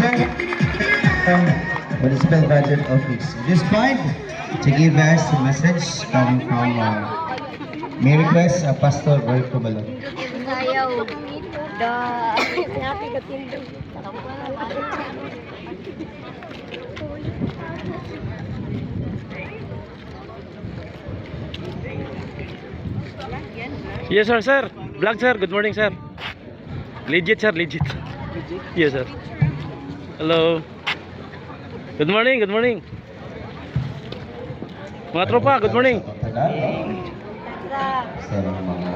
Sir, Municipal Budget Office. Despite to give us a message coming from may request Pastor Roy Cubalo. Ayaw. Da. Happy ka tindo. Yes sir, sir. Vlog sir. Good morning sir. Legit sir, legit. Yes sir. Hello. Good morning, good morning. Mga tropa, good morning.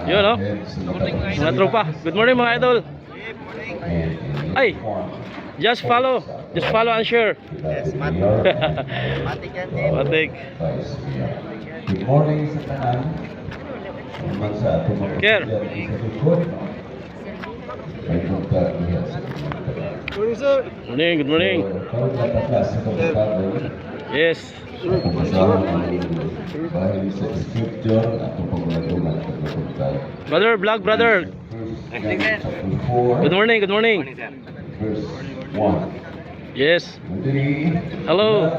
Yun no? Mga tropa, good morning mga idol. Ay, just follow and share. Yes, Matik yan din. Matik. Good morning sa tanan. Care. Morning, good morning. Yes. Brother, vlog brother. Good morning, good morning. Yes. Hello.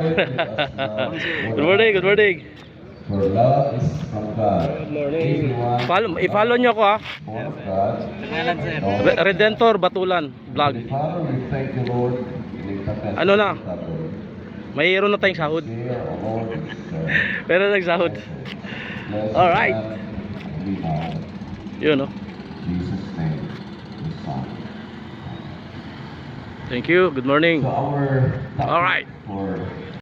Good morning, good morning. For love is from God. I-follow nyo ako ha. Redentor Batulan vlog. Ano na? Mayroon na tayong sahod. Pero nagsahod. Alright. Yun no. Thank you. Good morning. Alright.